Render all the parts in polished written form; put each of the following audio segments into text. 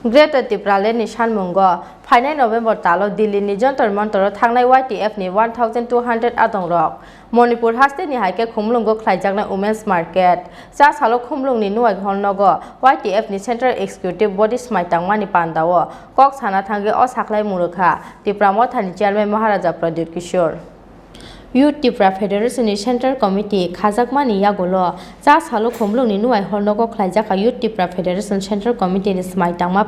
Greater त्रिपुरालेण्ड नि सानमुंगो फाइनाय नवेम्बर तालो दिल्ली नि जंतर मंतर थांनाय YTF नि 1200 आदंरक मणिपुर हास्ते नि हाइके खुमलुंगो ख्लाइजाकनाय वुमेन्स मार्केट चा सालो खुमलुंगनि नुवाइ हरनगो YTF नि सेंट्रल एक्सिक्यूटिव बॉडी स्माइतांगमानि पान्दावो कक साना थांगे अ साख्लाय मुरुखा त्रिपुरा मथानि chairman Maharaja Pradyot Kishore youth Tripura federation central committee खाजाकमानि यागोलो चा सालो खुमलुंगनि नुवाइ हरनगो ख्लाइजाका youth Tripura federation central committee नि स्माइतांगमा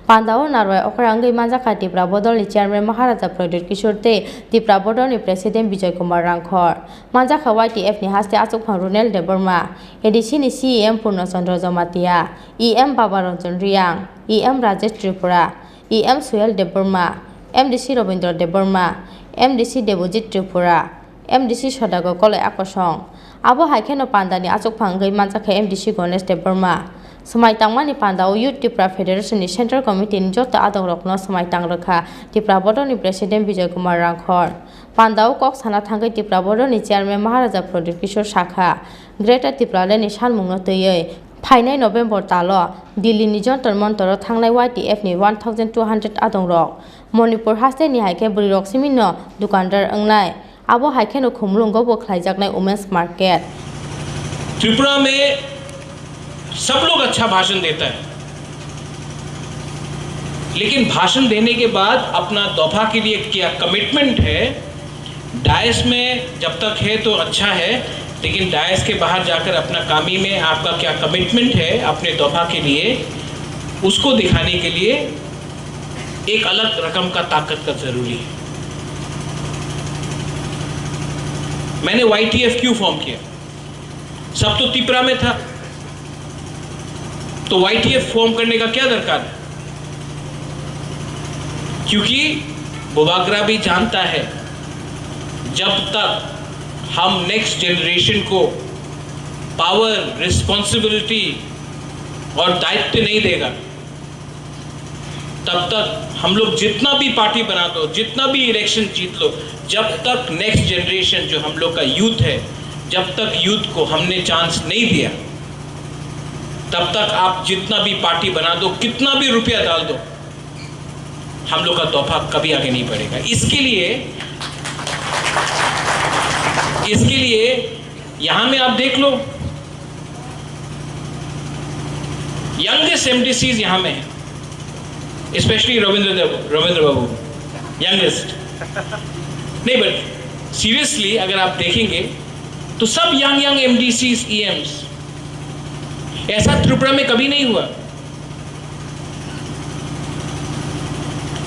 पान्दाओ नारवाय अखरांगै माजाखा त्रिपुरा बदलनि चेयरमैन महाराजा प्रद्युत किशोर ते त्रिपुरा बदलनि प्रेसिडेंट विजय कुमार रांखर माजाखा YTF नि हास्ते आचुकफां रुनेल देबर्मा एडीसी नि CEM पूर्ण चंद्र जमातिया EM बाबा Ranjan Reang EM Rajesh Tripura EM सुयल Debbarma MDC Ravindra Debbarma MDC Devajit Tripura MDC सदागर कलय आकर्षण आबो हाइकेनो पान्दानि आचुकफांगै माजाखा MDC गणेश देबर्मा समाइतांगमानि पान्दाओ youth Tripura federation central committee नि जत आदंरकनो समाइतांग रखा त्रिपुरा बदलनि प्रेसिडेंट विजय कुमार रांखर पान्दाओ कक साना थांगै त्रिपुरा बदलनि चेयरमैन महाराजा प्रद्युत किशोर शाखा ग्रेटर त्रिपुरालेण्ड सानमुंनो तैयै फाइनाय नवेम्बर तालो दिल्ली नि जंतर मंतर थांनाय YTF नि 1200 आदंरक मणिपुर हास्ते नि हाइके बुरिरक सिमिनो दुकानदार अंगनाय आबो हाइकेनो खुमलुंगो बोख्लाइजाकनाय वुमेन्स मार्केट त्रिपुरा में सब लोग अच्छा भाषण देता है, लेकिन भाषण देने के बाद अपना दफा के लिए क्या कमिटमेंट है डायस में जब तक है तो अच्छा है, लेकिन डायस के बाहर जाकर अपना कामी में आपका क्या कमिटमेंट है अपने दफा के लिए, उसको दिखाने के लिए एक अलग रकम का ताकत का जरूरी है। मैंने YTF क्यों फॉर्म किया? सब तो त्रिपुरा में था, तो YTF फॉर्म करने का क्या दरकार है? क्योंकि बुबागरा भी जानता है जब तक हम नेक्स्ट जनरेशन को पावर, रिस्पॉन्सिबिलिटी और दायित्व नहीं देगा, तब तक हम लोग जितना भी पार्टी बना दो, जितना भी इलेक्शन जीत लो, जब तक नेक्स्ट जनरेशन जो हम लोग का यूथ है, जब तक यूथ को हमने चांस नहीं दिया, तब तक आप जितना भी पार्टी बना दो, कितना भी रुपया डाल दो, हम लोग का तोहफा कभी आगे नहीं बढ़ेगा। इसके लिए यहां में आप देख लो, यंगेस्ट MDCs यहां में है, स्पेशली रविंद्र बाबू यंगेस्ट नहीं, बट सीरियसली अगर आप देखेंगे तो सब यंग MDCs EMs, ऐसा त्रिपुरा में कभी नहीं हुआ।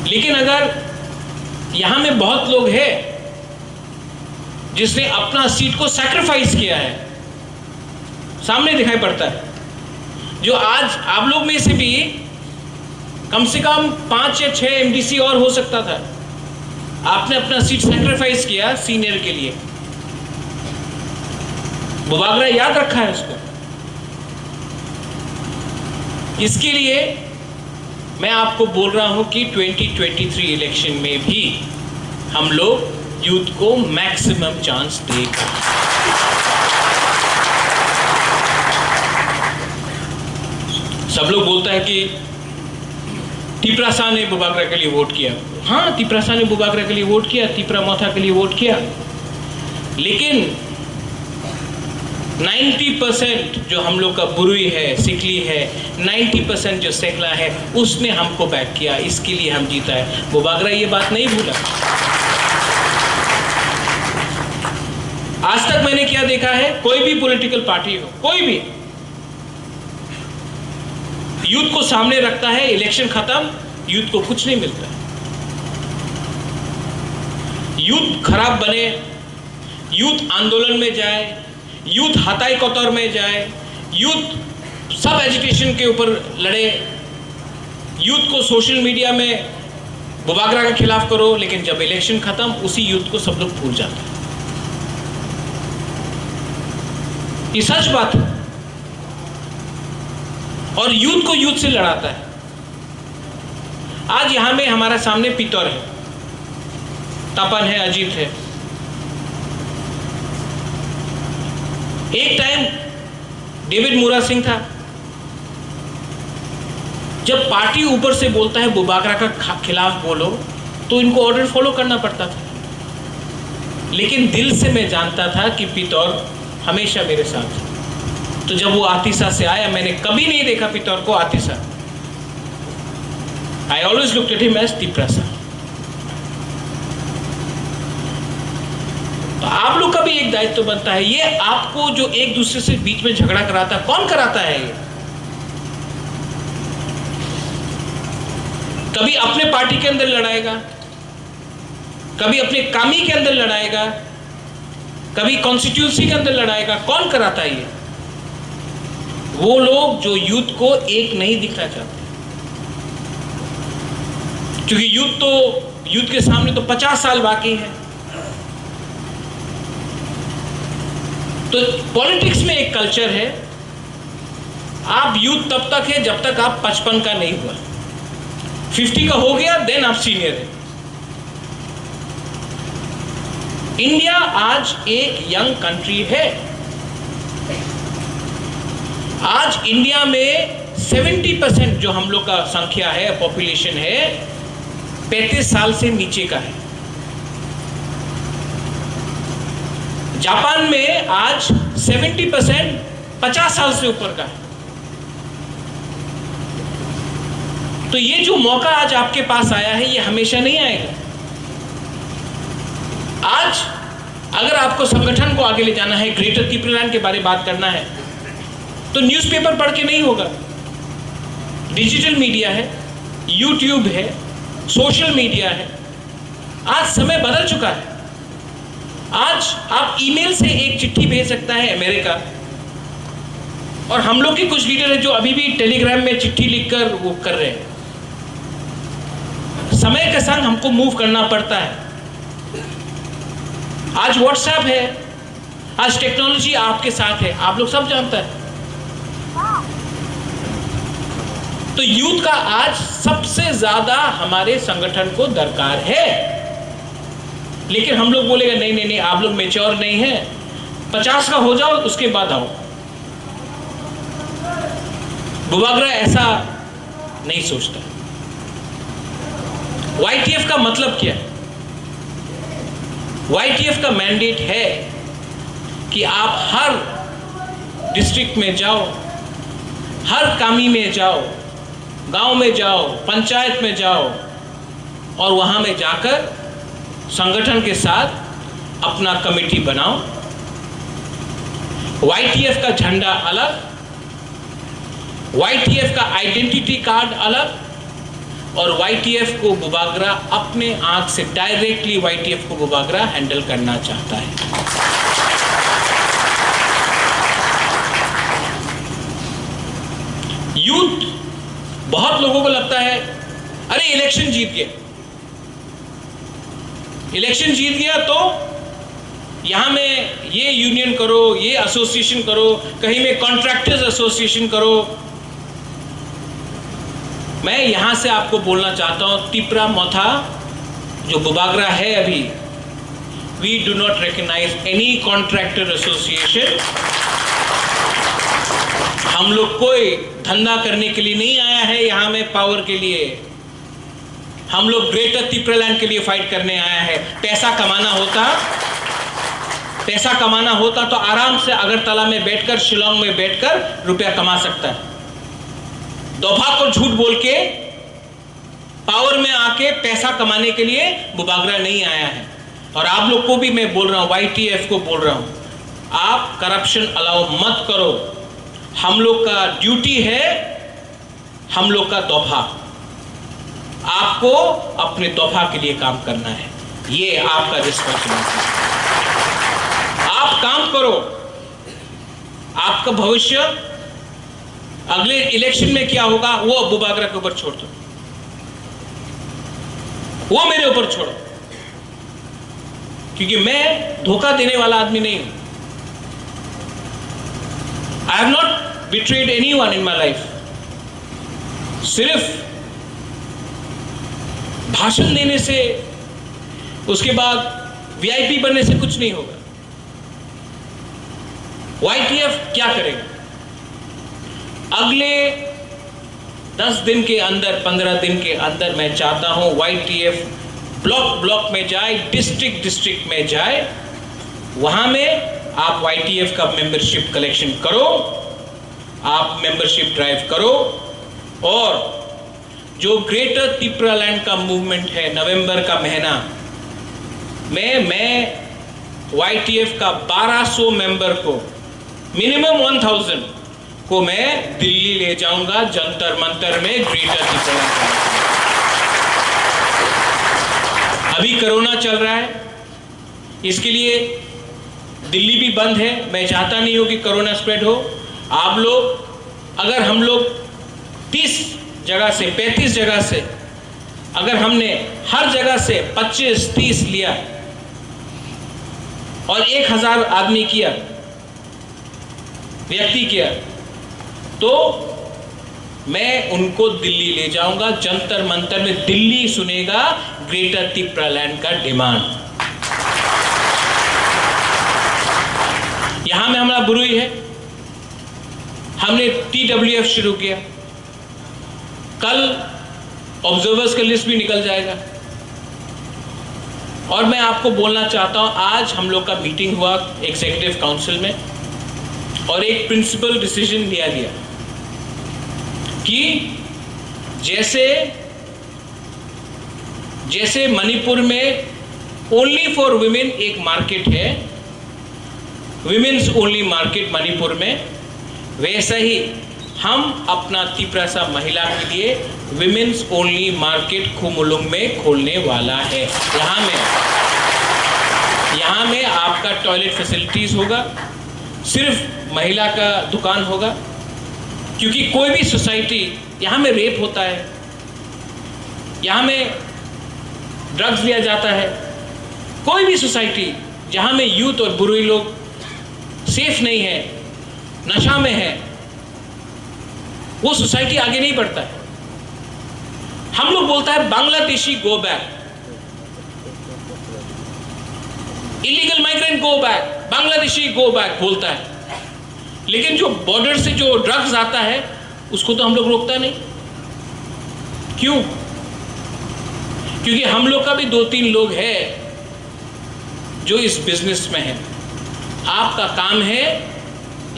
लेकिन अगर यहां में बहुत लोग हैं जिसने अपना सीट को सैक्रिफाइस किया है, सामने दिखाई पड़ता है, जो आज आप लोग में से भी कम से कम 5 या 6 MDC और हो सकता था, आपने अपना सीट सैक्रिफाइस किया सीनियर के लिए। बुबागरा याद रखा है उसको। इसके लिए मैं आपको बोल रहा हूं कि 2023 इलेक्शन में भी हम लोग यूथ को मैक्सिमम चांस देगा। सब लोग बोलता है कि त्रिपुरा ने बुबागरा के लिए वोट किया। हाँ, त्रिपुरा ने बुबागरा के लिए वोट किया, त्रिपुरा मोथा के लिए वोट किया, लेकिन 90% जो हम लोग का बुरुई है, सिकली है, 90% जो सेकला है, उसने हमको बैक किया, इसके लिए हम जीता है। बुबागरा ये बात नहीं भूला। आज तक मैंने क्या देखा है, कोई भी पॉलिटिकल पार्टी हो, कोई भी यूथ को सामने रखता है, इलेक्शन खत्म, यूथ को कुछ नहीं मिलता। यूथ खराब बने, यूथ आंदोलन में जाए, यूथ हताई कतौर में जाए, यूथ सब एजुकेशन के ऊपर लड़े, यूथ को सोशल मीडिया में बुबागरा के खिलाफ करो, लेकिन जब इलेक्शन खत्म उसी यूथ को सब लोग भूल जाते हैं। ये सच बात है। और यूथ को यूथ से लड़ाता है। आज यहां में हमारा सामने पितौर है, तपन है, अजीत है। एक टाइम डेविड मुरा सिंह था, जब पार्टी ऊपर से बोलता है बुबागरा का खिलाफ बोलो, तो इनको ऑर्डर फॉलो करना पड़ता था। लेकिन दिल से मैं जानता था कि पितौर हमेशा मेरे साथ है। तो जब वो आतिशा से आया, मैंने कभी नहीं देखा पितौर को आतिशा। I always looked at him as तिप्रासा। तो आप लोग का भी एक दायित्व तो बनता है, ये आपको जो एक दूसरे से बीच में झगड़ा कराता है, कौन कराता है ये? कभी अपने पार्टी के अंदर लड़ाएगा, कभी अपने कामी के अंदर लड़ाएगा, कभी कॉन्स्टिट्यूंसी के अंदर लड़ाएगा। कौन कराता है ये? वो लोग जो यूथ को एक नहीं दिखना चाहते, क्योंकि यूथ के सामने तो 50 साल बाकी है। तो पॉलिटिक्स में एक कल्चर है, आप यूथ तब तक है जब तक आप 55 का नहीं हुआ। 50 का हो गया देन आप सीनियर है। इंडिया आज एक यंग कंट्री है। आज इंडिया में 70% जो हम लोग का संख्या है, पॉपुलेशन है, 35 साल से नीचे का है। जापान में आज 70% 50 साल से ऊपर का है। तो ये जो मौका आज आपके पास आया है, ये हमेशा नहीं आएगा। आज अगर आपको संगठन को आगे ले जाना है, ग्रेटर त्रिपुरालैंड के बारे में बात करना है, तो न्यूज़पेपर पढ़ के नहीं होगा। डिजिटल मीडिया है, यूट्यूब है, सोशल मीडिया है। आज समय बदल चुका है। आज आप ईमेल से एक चिट्ठी भेज सकता है अमेरिका, और हम लोग के कुछ लीडर हैं जो अभी भी टेलीग्राम में चिट्ठी लिखकर वो कर रहे हैं। समय के संग हमको मूव करना पड़ता है। आज व्हाट्सएप है, आज टेक्नोलॉजी आपके साथ है, आप लोग सब जानते हैं। तो यूथ का आज सबसे ज्यादा हमारे संगठन को दरकार है। लेकिन हम लोग बोलेगा नहीं नहीं नहीं, आप लोग मैच्योर नहीं है, 50 का हो जाओ उसके बाद आओ। बुबागरा ऐसा नहीं सोचता। YTF का मतलब क्या है? YTF का मैंडेट है कि आप हर डिस्ट्रिक्ट में जाओ, हर कामी में जाओ, गांव में जाओ, पंचायत में जाओ, और वहां में जाकर संगठन के साथ अपना कमेटी बनाओ। YTF का झंडा अलग, YTF का आइडेंटिटी कार्ड अलग, और YTF को बुबागरा अपने आंख से डायरेक्टली YTF को बुबागरा हैंडल करना चाहता है। यूथ, बहुत लोगों को लगता है अरे इलेक्शन जीत गया, इलेक्शन जीत गया तो यहां में ये यूनियन करो, ये एसोसिएशन करो, कहीं में कॉन्ट्रैक्टर्स एसोसिएशन करो। मैं यहां से आपको बोलना चाहता हूं, तिप्रा मोथा जो बुबागरा है अभी, we do not recognize any contractor association. हम लोग कोई धंधा करने के लिए नहीं आया है यहां में पावर के लिए। हम लोग ग्रेटर त्रिपुरालैंड के लिए फाइट करने आया है। पैसा कमाना होता तो आराम से अगरतला में बैठकर, शिलोंग में बैठकर रुपया कमा सकता है। दोफा को झूठ बोल के पावर में आके पैसा कमाने के लिए बुबागरा नहीं आया है। और आप लोग को भी मैं बोल रहा हूं, YTF को बोल रहा हूं, आप करप्शन अलाउ मत करो। हम लोग का ड्यूटी है, हम लोग का तोहफा, आपको अपने तोहफा के लिए काम करना है। ये आपका रिस्पॉन्सिबिलिटी है। आप काम करो, आपका भविष्य अगले इलेक्शन में क्या होगा वो बुबागरा के ऊपर छोड़ दो, वो मेरे ऊपर छोड़ो, क्योंकि मैं धोखा देने वाला आदमी नहीं हूं। I have not betrayed anyone in my life. सिर्फ भाषण देने से, उसके बाद VIP बनने से कुछ नहीं होगा। YTF क्या करेगा? अगले 10 दिन के अंदर, 15 दिन के अंदर मैं चाहता हूं YTF ब्लॉक में जाए, डिस्ट्रिक्ट में जाए, वहां में आप YTF का मेंबरशिप कलेक्शन करो, आप मेंबरशिप ड्राइव करो, और जो ग्रेटर तिप्रालैंड का मूवमेंट है नवंबर का महीना में, मैं YTF का 1200 मेंबर को, मिनिमम 1000 को मैं दिल्ली ले जाऊंगा, जंतर मंतर में ग्रेटर तिप्रालैंड। अभी कोरोना चल रहा है, इसके लिए दिल्ली भी बंद है। मैं चाहता नहीं हूं कि कोरोना स्प्रेड हो। आप लोग, अगर हम लोग 30 जगह से, 35 जगह से, अगर हमने हर जगह से 25-30 लिया और 1000 आदमी किया, व्यक्ति किया, तो मैं उनको दिल्ली ले जाऊंगा, जंतर मंतर में दिल्ली सुनेगा ग्रेटर तिप्रालैंड का डिमांड। यहां में हमारा बुरुई है, हमने TWF शुरू किया, कल ऑब्जर्वर्स का लिस्ट भी निकल जाएगा। और मैं आपको बोलना चाहता हूं, आज हम लोग का मीटिंग हुआ एग्जीक्यूटिव काउंसिल में, और एक प्रिंसिपल डिसीजन लिया गया कि जैसे मणिपुर में ओनली फॉर वुमेन एक मार्केट है, विमेन्स ओनली मार्केट मणिपुर में, वैसा ही हम अपना तिप्रासा महिला के लिए विमेन्स ओनली मार्केट खुमुलुंग में खोलने वाला है। यहाँ में आपका टॉयलेट फैसिलिटीज होगा, सिर्फ महिला का दुकान होगा, क्योंकि कोई भी सोसाइटी, यहाँ में रेप होता है, यहाँ में ड्रग्स लिया जाता है, कोई भी सोसाइटी जहाँ में यूथ और बुरुई लोग सेफ नहीं है, नशा में है, वो सोसाइटी आगे नहीं बढ़ता है। हम लोग बोलता है Bangladeshi go back, illegal migrant go back, Bangladeshi go back बोलता है, लेकिन जो बॉर्डर से जो ड्रग्स आता है उसको तो हम लोग रोकता नहीं। क्यों? क्योंकि हम लोग का भी 2-3 लोग हैं जो इस बिजनेस में है। आपका काम है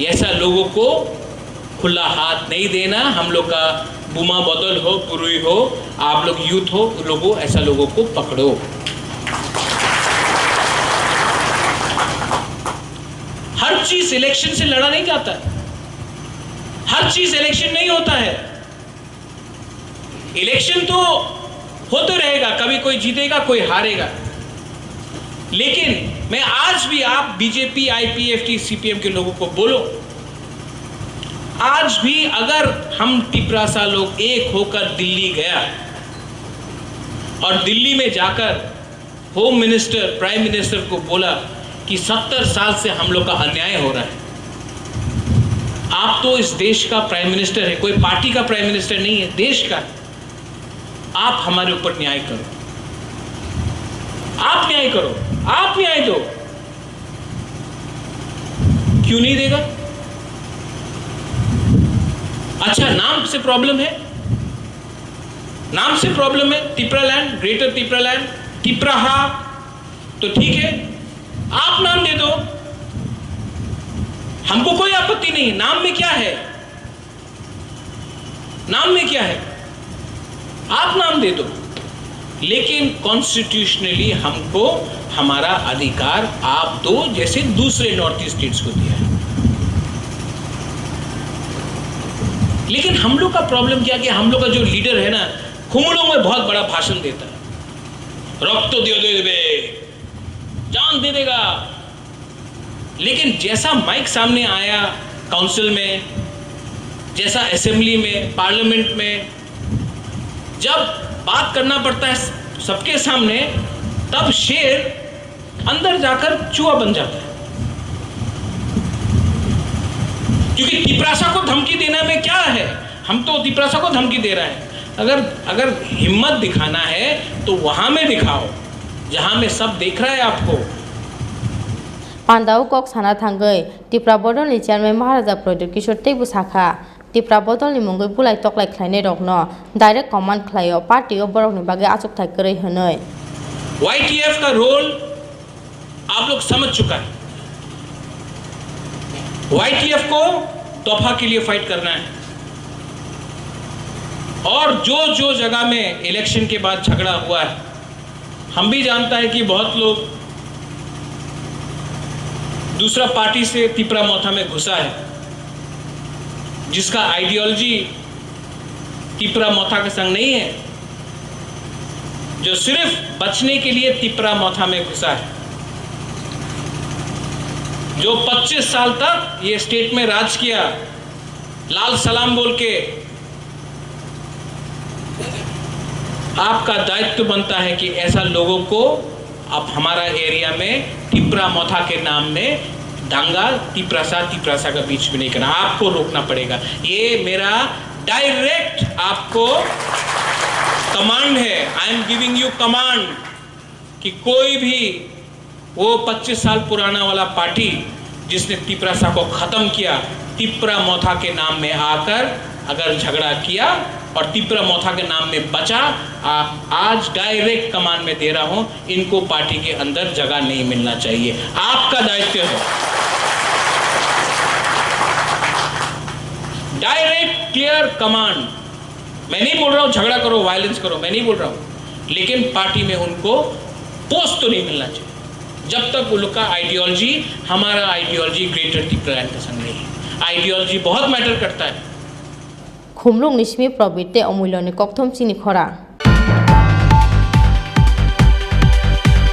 ऐसा लोगों को खुला हाथ नहीं देना। हम लोग का बुमा बदल हो, पुरुई हो, आप लोग यूथ हो, लोगों ऐसा लोगों को पकड़ो। हर चीज इलेक्शन से लड़ा नहीं जाता, हर चीज इलेक्शन नहीं होता है। इलेक्शन तो होते रहेगा, कभी कोई जीतेगा कोई हारेगा, लेकिन मैं आज भी आप बीजेपी, IPFT, CPM के लोगों को बोलो, आज भी अगर हम तिप्रासा लोग एक होकर दिल्ली गया और दिल्ली में जाकर होम मिनिस्टर, प्राइम मिनिस्टर को बोला कि 70 साल से हम लोग का अन्याय हो रहा है, आप तो इस देश का प्राइम मिनिस्टर है, कोई पार्टी का प्राइम मिनिस्टर नहीं है, देश का, आप हमारे ऊपर न्याय करो, आप न्याय करो, आप न्याय दो। क्यों नहीं देगा? अच्छा, नाम से प्रॉब्लम है, नाम से प्रॉब्लम है, तिप्रालैंड, ग्रेटर तिप्रालैंड, तिप्राहा, तो ठीक है, आप नाम दे दो, हमको कोई आपत्ति नहीं। नाम में क्या है? नाम में क्या है? आप नाम दे दो, लेकिन कॉन्स्टिट्यूशनली हमको हमारा अधिकार आप दो, जैसे दूसरे नॉर्थ ईस्ट स्टेट्स को दिया है। लेकिन हम लोग का प्रॉब्लम क्या कि हम लोग का जो लीडर है ना, खुमुलुंग में बहुत बड़ा भाषण देता है, रक्त दे देवे, जान दे देगा, लेकिन जैसा माइक सामने आया काउंसिल में, जैसा असेंबली में, पार्लियामेंट में, जब बात करना पड़ता है सबके सामने, तब शेर अंदर जाकर चूहा बन जाता है। क्योंकि तिप्रासा को धमकी देने में क्या है, हम तो तिप्रासा को धमकी दे रहे हैं। अगर हिम्मत दिखाना है तो वहां में दिखाओ जहां में सब देख रहा है आपको। पांडाव कॉक साना थांगई तिप्रा बोर्डन चेयरमैन महाराजा प्रदीप किशोर तेबु साखा टिप्रा बदल नि मंगै बुलाय तकलाय खलायनाय रक न डाइरेक्ट कमांड खलायो पार्टी अफ बरक नि बागे आचुक थाय करै हनै YTF का रोल आप लोग समझ चुका है। YTF को दफा के लिए फाइट करना है और जो जगह में इलेक्शन के बाद झगड़ा हुआ है, हम भी जानता है कि बहुत लोग दूसरा पार्टी से तिपरा मोथा में घुसा है, जिसका आइडियोलॉजी तिपरा मोथा के संग नहीं है, जो सिर्फ बचने के लिए तिपरा मोथा में घुसा है, जो 25 साल तक ये स्टेट में राज किया लाल सलाम बोल के। आपका दायित्व बनता है कि ऐसा लोगों को आप हमारा एरिया में तिपरा मोथा के नाम में दांगा तिपरासा का बीच में नहीं करना, आपको रोकना पड़ेगा। ये मेरा डायरेक्ट आपको कमांड है। I am giving you command कि कोई भी वो 25 साल पुराना वाला पार्टी जिसने तिपरासा को खत्म किया, तिपरा मोथा के नाम में आकर अगर झगड़ा किया और तिपरा मोथा के नाम में बचा, आज डायरेक्ट कमांड में दे रहा हूं, इनको पार्टी के अंदर जगह नहीं मिलना चाहिए। आपका दायित्व है डायरेक्ट क्लियर कमांड। मैं नहीं बोल रहा हूं झगड़ा करो, वायलेंस करो, मैं नहीं बोल रहा हूं, लेकिन पार्टी में उनको पोस्ट तो नहीं मिलना चाहिए जब तक उनका आइडियोलॉजी हमारा आइडियोलॉजी ग्रेटर तिपरा का संग नहीं है। आइडियोलॉजी बहुत मैटर करता है। खुमलुंग निश्मी प्रबिते अमूल्य नि कक्थम सिनि खरा।